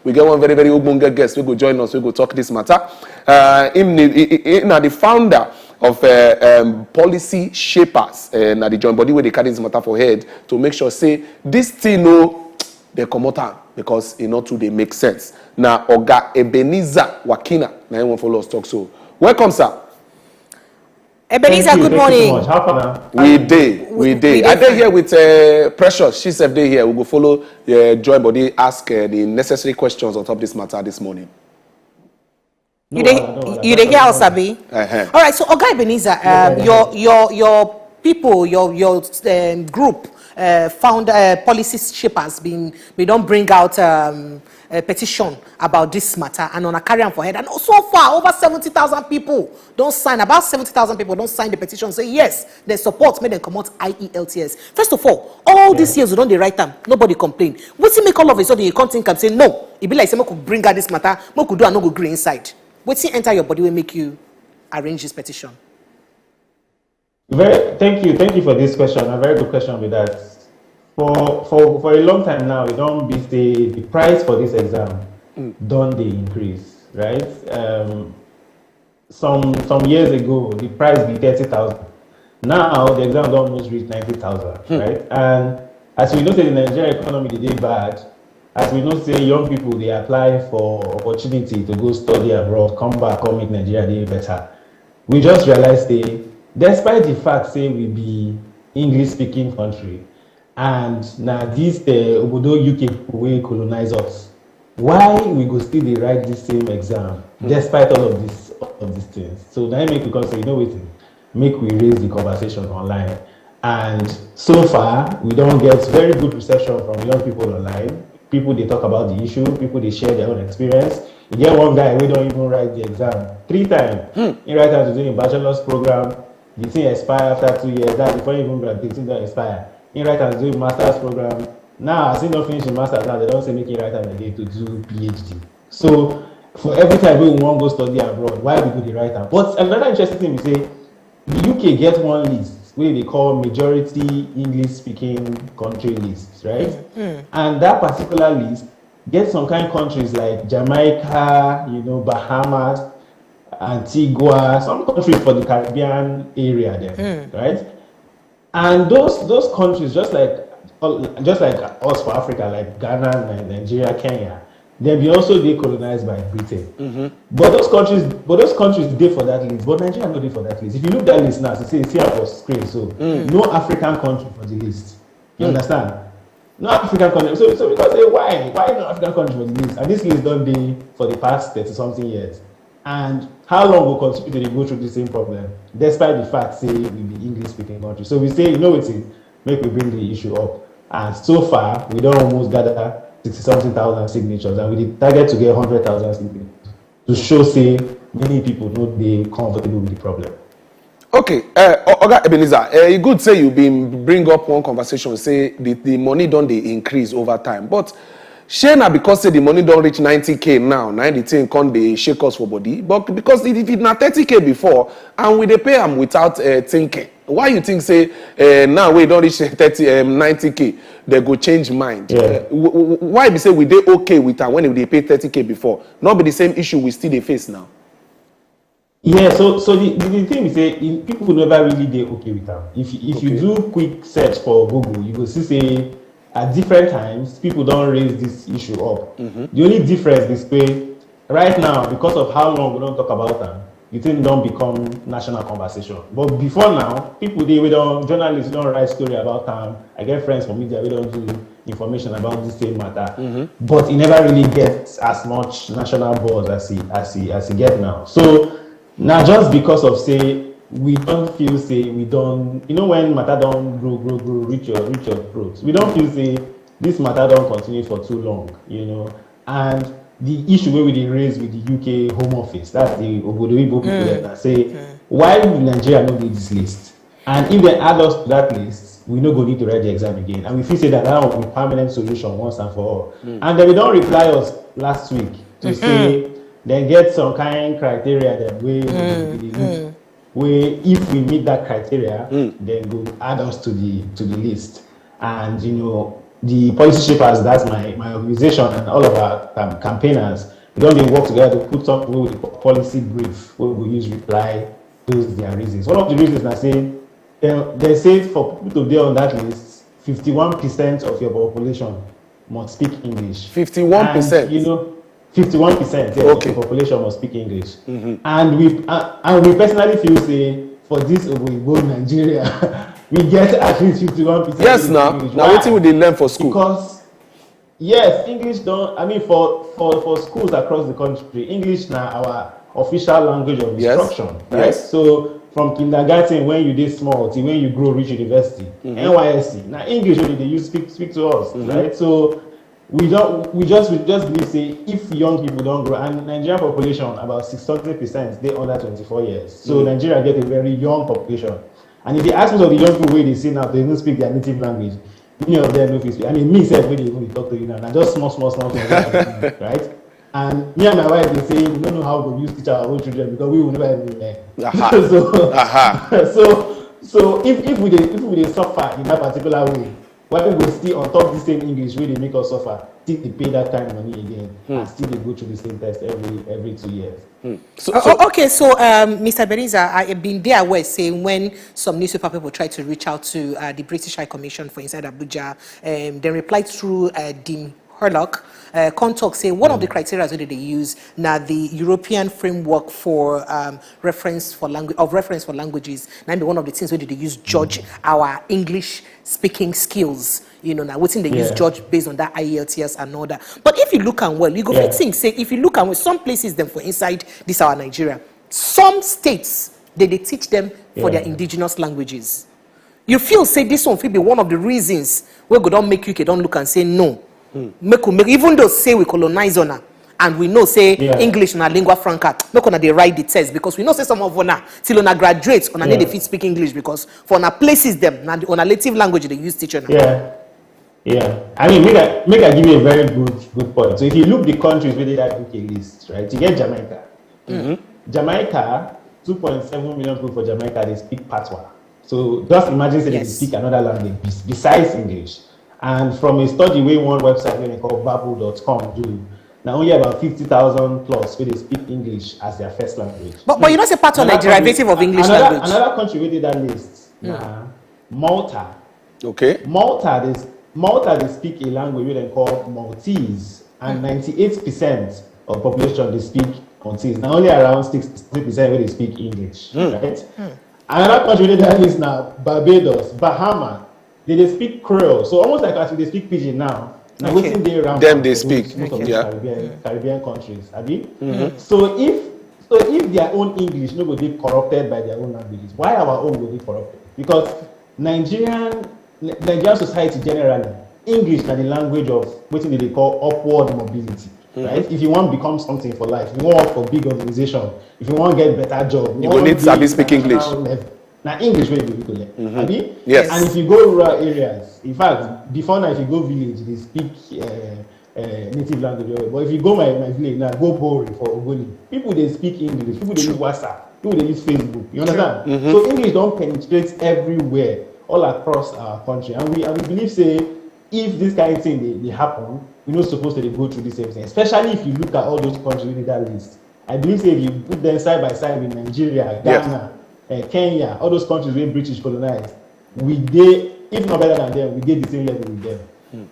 we get one very, very ogbonge guest. We go join us. We go talk this matter. Him na the founder of policy shapers. Na the joint body where they carry this matter for head to make sure say this thing they come out because you know too they make sense. Now Oga Ebenezer Wakina. Now I want follow us talk. So welcome, sir. Ebenezer, good morning. How far now? We day. I dey here with Precious. She's there here. We go follow join body, ask the necessary questions on top of this matter this morning. You dey hear us, Abi? All right. So, Oga Ebenezer, your people, your group found policy shapers we don't bring out a petition about this matter and on a carry on for head. And so far, over 70,000 people don't sign. About 70,000 people don't sign the petition. Say yes, they support. Make them come out IELTS. First of all these years we don't write them. Nobody complain. What's it make all of a sudden you come think and say no? It be like say, could bring out this matter. Mo could do and no go green inside. What's it enter your body will make you arrange this petition? Thank you for this question. A very good question with that. For a long time now, we don't be the price for this exam don't they increase, right? Some years ago, the price be 30,000. Now the exam don't almost reach 90,000, right? And as we know, say the Nigerian economy is bad. As we know, say young people they apply for opportunity to go study abroad, come back, come make Nigeria dey better. We just realized despite the fact say we be English-speaking country, and now these Obodo UK people will colonize us. Why we go still dey write this same exam despite all of these things? So now make we come say, you know what? Make we raise the conversation online. And so far, we don't get very good reception from young people online. People they talk about the issue. People they share their own experience. You get one guy we don't even write the exam 3 times. He write out to do a bachelor's program. The thing expire after 2 years. That before you even graduate, the thing don't expire. He write out to do a master's program. Now, as he don't finish the master's, now they don't say make him write out again to do PhD. So for every time we want to go study abroad, why we go the write out? But another interesting thing we say, the UK get one list where they call majority English-speaking country lists, right? And that particular list gets some kind of countries like Jamaica, Bahamas, Antigua, some countries for the Caribbean area there, right? And those countries, just like us for Africa, like Ghana, Nigeria, Kenya, they be also decolonized by Britain. But those countries did for that list. But Nigeria no did for that list. If you look at that list now, see on screen. So no African country for the list. You understand? No African country. So because why no African country for the list? And this list don't be for the past 30-something years. And how long will continue to go through the same problem, despite the fact say we be English-speaking country? So we say, you know what? Make we bring the issue up. And so far, we don't almost gather 60-something thousand signatures, and we target to get 100,000 signatures to show say many people know they comfortable with the problem. Okay, Oga Ebenezer, you good say you been bring up one conversation say the money don't they increase over time, but shey na because say the money don't reach 90k now the thing can't they shake us for body, but because if it na 30k before and we dey pay them without thinking. Why you think say now we don't reach 90k they go change mind? Why we say we dey okay with them when they pay 30k before? Not be the same issue we still dey face now. Yeah, so the thing is say people never really dey okay with them. If you do quick search for Google, you will see say at different times people don't raise this issue up. The only difference is say right now, because of how long we don't talk about them, the thing don't become national conversation. But before now, people journalists don't write story about them. I get friends from media we don't do information about this same matter. But it never really gets as much national buzz as it get now. So now just because of say we don't feel say we don't, when matter don't grow, reach your throat. We don't feel say this matter don't continue for too long, and the issue where we raise with the UK Home Office, that's the Obodo people that say, why would Nigeria not need this list? And if they add us to that list, we no go need to write the exam again. And we feel say that will be a permanent solution once and for all. And then we don't reply us last week to say, then get some kind of criteria that where if we meet that criteria, then go add us to the list. And the policy shapers, that's my organization, and all of our campaigners, we don't work together to put up with the policy brief where we use reply those their reasons. One of the reasons I say, they say for people to be on that list, 51% of your population must speak English. 51%? You know, 51% of the population must speak English. And we personally feel, say, for this Oboibo Nigeria, we get at least 51%. Yes, now what will they learn for school? Because, yes, English don't, I mean, for schools across the country, English now our official language of instruction. Right? Yes. So, from kindergarten, when you did small, till when you grow reach university, NYSC, now English only they use speak to us, right? So, we just believe, say, if young people don't grow, and Nigerian population about 60%, they under 24 years. So Nigeria get a very young population. And if you ask most of the young people where they say now, they don't speak their native language, many of them don't speak. I mean, me self, when they even talk to you now, just small, right? And me and my wife, they say, we don't know how to use teach our own children because we will never even learn. So if we suffer in that particular way, why people still on top of the same English where they make us suffer, still they pay that kind of money again, and still they go through the same test every 2 years. So Mr. Ebenezer, I have been there where saying when some newspaper people try to reach out to the British High Commission for Inside Abuja, they replied through Dean Herlock. Contact say one of the criteria that they use now the European framework for reference for languages. Now be one of the things where they use judge our English speaking skills. You know now what's in they use judge based on that IELTS and all that. But if you look and well, you go think say if you look and well, some places them for inside this our Nigeria, some states they teach them for their indigenous languages. You feel say this one will be one of the reasons where go don't make UK don't look and say no. Even though say we colonize on her and we know say English na lingua franca, make una they write the test because we know say some of una till una graduate una they fit speak English because for una places them na on a native language they use teacher now. I mean, make I give you a very good point. So if you look the countries where they that UK list, right? You get Jamaica. Jamaica, 2.7 million people for Jamaica they speak Patois. So just imagine say they speak another language besides English. And from a study we one website we call Babbel.com do now only about 50,000 plus where they speak English as their first language. But you know say Patois is a derivative of English language. Another country where did that list. Malta. Okay. Malta they speak a language we call Maltese, and 98% of population they speak Maltese. Now only around 60% where they speak English, right? Another country where that list now Barbados, Bahamas. They speak Creole, so almost like as they speak Pidgin now. Now waiting they around them they speak. Most of the Caribbean countries, abi. So if their own English no go be corrupted by their own languages, why our own will be corrupted? Because Nigerian society generally, English is the language of what they call upward mobility. Right? If you want to become something for life, if you want to work for big organization, if you want to get better job, you need to speak English. Now English will be to learn. Yes. And if you go rural areas, in fact, before now if you go village, they speak native language. But if you go my village now, go Bori for Ogoni, people they speak English, people they use WhatsApp, people they use Facebook. You understand? So English don't penetrate everywhere, all across our country. And we believe say if this kind of thing they happen, we're not supposed to go through the same thing. Especially if you look at all those countries within that list. I believe say if you put them side by side with Nigeria, Ghana, Kenya, all those countries where British colonized, if not better than them, we get the same level with them.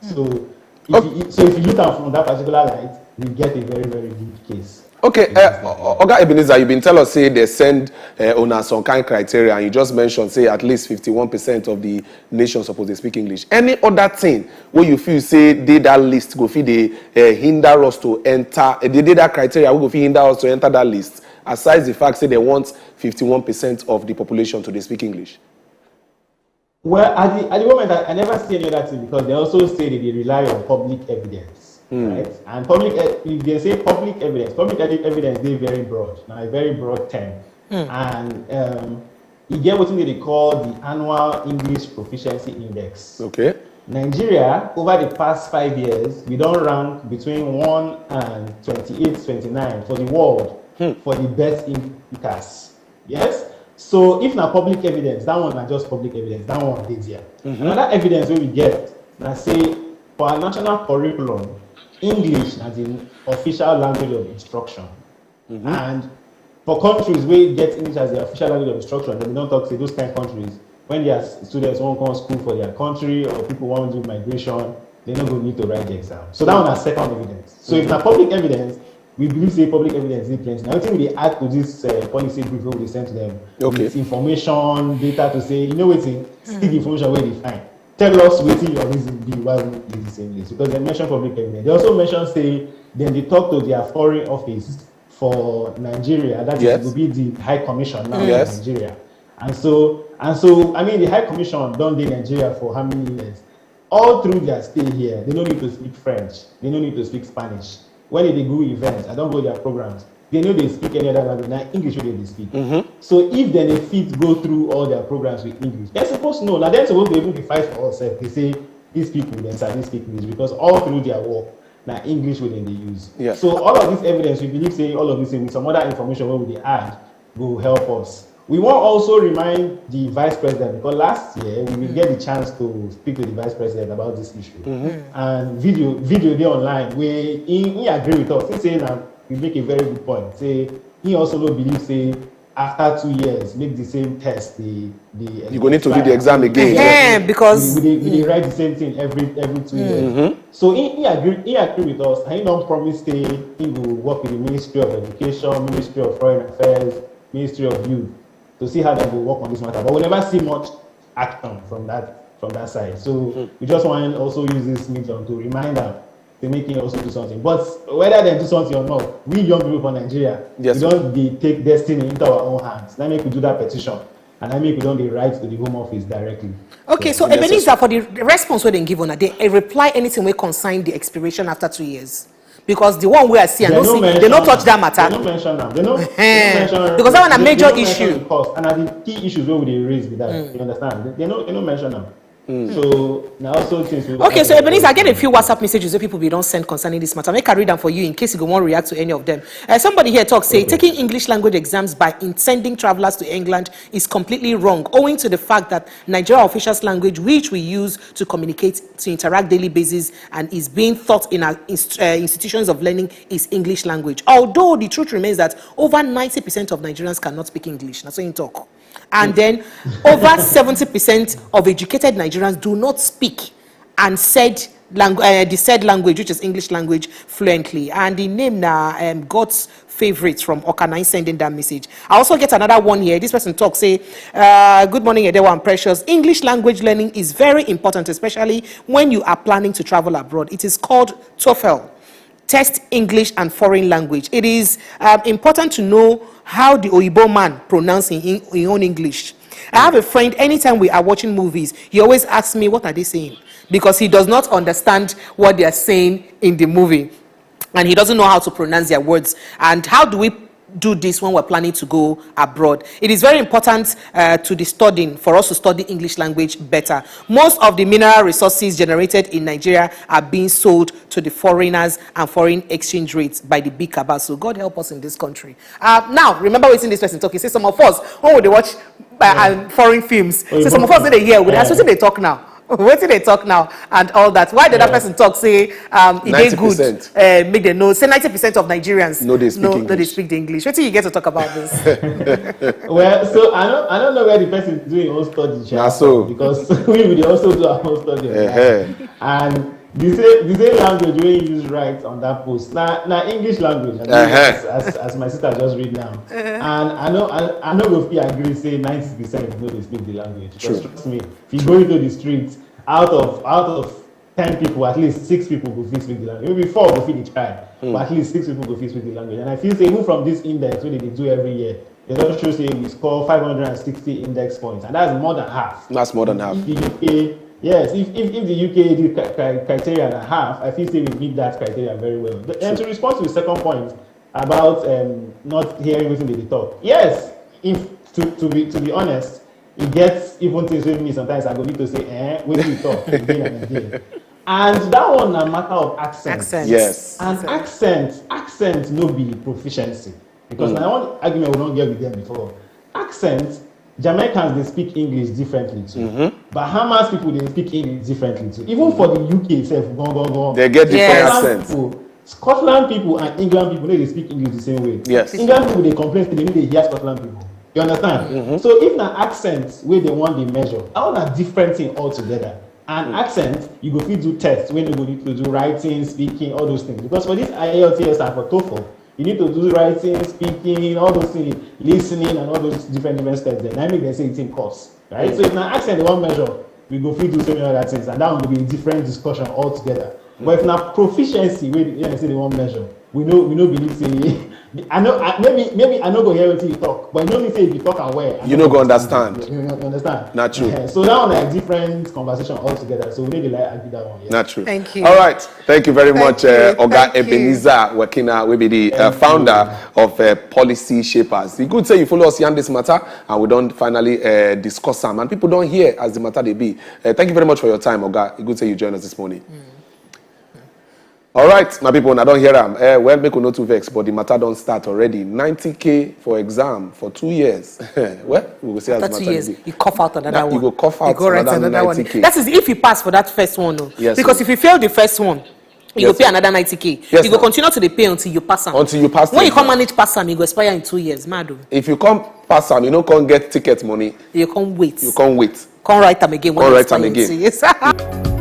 So if you look at from that particular light, we get a very, very good case. Okay, Oga Ebenezer, you've been telling us say they send on some kind of criteria, and you just mentioned say at least 51% of the nation supposed to speak English. Any other thing where you feel say that list go feel they hinder us to enter? They did that criteria, we go feel hinder us to enter that list. Aside the fact say they want 51% of the population to speak English. Well, at the moment, I never see any other thing because they also say that they rely on public evidence, right? And if they say public evidence, they're very broad. Now, a very broad term. And you get what they call the annual English proficiency index. Okay. Nigeria, over the past 5 years, we don't rank between 1 and 28, 29 for the world for the best speakers. Yes? So if not public evidence, that one not just public evidence, that one is here. Another evidence we get, now say for our national curriculum, English as the official language of instruction. And for countries where get English as the official language of instruction, they don't talk to those kind of countries. When their students won't come to school for their country or people want to do migration, they don't go need to write the exam. So that one is second evidence. So if it's public evidence, we believe say public evidence is plenty. Now, I think we add to this policy brief we send to them. With information, data to say, you know what, see the information where they find. Tell us what your reason be why we use the same list. Because they mention public evidence. They also mention, say, then they talk to their foreign office for Nigeria. That is will be the High Commission now in Nigeria. And so, I mean, the High Commission done in Nigeria for how many years? All through their stay here, they don't need to speak French. They don't need to speak Spanish. When they go events, I don't go their programs. They know they speak any other language. Now English they speak. So if then they fit go through all their programs with English, they're supposed to know. Now they're supposed to be able to fight for us. They say these people then start speak English because all through their work now English will then they use. So all of this evidence, we believe say all of this with some other information where we add will help us. We want also remind the vice president because last year we will get the chance to speak to the vice president about this issue. And video there online where he agree with us. He say now we make a very good point. Say he also don't believe say after 2 years make the same test. You go need to do the exam again. Because we write the same thing every 2 years. So he agree with us. And he don't promise say he will work with the Ministry of Education, Ministry of Foreign Affairs, Ministry of Youth to see how they will work on this matter. But we never see much action from that side. So we just want to also use this medium to remind them to make it also do something. But whether they do something or not, we young people from Nigeria, we don't take destiny into our own hands. That make we do that petition. And I make we don't write to the Home Office directly. Okay, so Ebenezer, for the response where they give on a day, reply anything we consign the expiration after 2 years. Because the one we are seeing, they don't touch that matter. They don't mention them. They don't mention because that one a major issue. And are the key issues where they raise with that. You understand? They don't mention them. So now also things. Okay, so Ebenezer, I get a few WhatsApp messages where people we don't send concerning this matter. Make I read them for you in case you go want to react to any of them. Somebody here say taking English language exams by sending travelers to England is completely wrong, owing to the fact that Nigeria officials language, which we use to communicate, to interact daily basis, and is being taught in our institutions of learning is English language. Although the truth remains that over 90% of Nigerians cannot speak English. That's what you talk. And then over 70% of educated Nigerians do not speak and the said language, which is English language, fluently. And the name now God's favorite from Okanai sending that message. I also get another one here. This person talks, say, good morning, Edewa and Precious. English language learning is very important, especially when you are planning to travel abroad. It is called TOEFL. Test English and foreign language. It is important to know how the Oyibo man pronounces in own English. I have a friend, anytime we are watching movies, he always asks me, what are they saying? Because he does not understand what they are saying in the movie. And he doesn't know how to pronounce their words. And how do we do this when we're planning to go abroad? It is very important to the studying for us to study English language better. Most of the mineral resources generated in Nigeria are being sold to the foreigners and foreign exchange rates by the big cabal. So God help us in this country. Now, remember what's in this person talking. Say some of us, when would they watch foreign films? Say some of us in the year, that's what they talk now. What did they talk now and all that? Why did that person talk? Say, it good. Make them know. Say 90% of Nigerians no, they speak the English. What do you get to talk about this? Well, so I don't know where the person is doing his own study. Because we also do our own study. And the same language we use right on that post. Now English language, as my sister just read now. And I know if you agree, say 90% know they speak the language. Because trust me, if you go into the streets, out of 10 people, at least 6 people will speak the language. Maybe 4 will speak the tribe, but at least 6 people will speak the language. And I feel say even from this index, what they do every year, they don't show say we score 560 index points, and that's more than half. That's more than half. Yes, if the UK did criteria and a half, I feel say we meet that criteria very well. And to respond to the second point about not hearing everything they talk, yes, if to be honest, it gets even things with me sometimes. I go need to say, what do you talk again and again. And that one a matter of accent. Yes. And accent no be proficiency. Because my own argument will not get with them before. Accent Jamaicans, they speak English differently too. Bahamas people, they speak English differently too. Even for the UK itself, they get different accents. Scotland people and England people, they speak English the same way. Yes. England people, they complain, they need to hear Scotland people. You understand? So if na accent where they want the measure, all that different thing altogether. And accent, you go fit do tests when you go need to do writing, speaking, all those things. Because for this IELTS and for TOEFL, you need to do writing, speaking, all those things, listening, and all those different steps. Then I make them say it's in course, right? So if na accent they want measure, we go fit do so many other things, and that will be a different discussion altogether. But if na proficiency, where they say they want measure, we know believe say. I know maybe I no go hear what you talk, but you know me say if you talk aware, you no go understand. You understand? Not true. So that one a different conversation altogether. So we need to like argue that one. Yeah. Not true. Thank you. All right. Thank you very much, Oga Thank you. Ebenezer Wakina. We be the founder of Policy Shapers. You could say you follow us here on this matter, and we don't finally discuss them, and people don't hear as the matter they be. Thank you very much for your time, Oga. You could say you joined us this morning. All right, my people, I don't hear them. Well, make no too vex, but the matter don't start already. 90K for exam for 2 years. Well, we will see as the matter 2 years, be. you cough out another one. You go cough out you go write another one. 90K. That is if you pass for that first one. No? Yes, because sir. if you fail the first one, you go pay another 90K. Yes, you go sir. continue to the pay until you pass them. Until you pass When the you come exam. manage pass them, you go expire in 2 years. Mad. If you come pass them, you don't come get ticket money. You can't wait. You can't wait. Can't write them again. Can't write them again. Yes.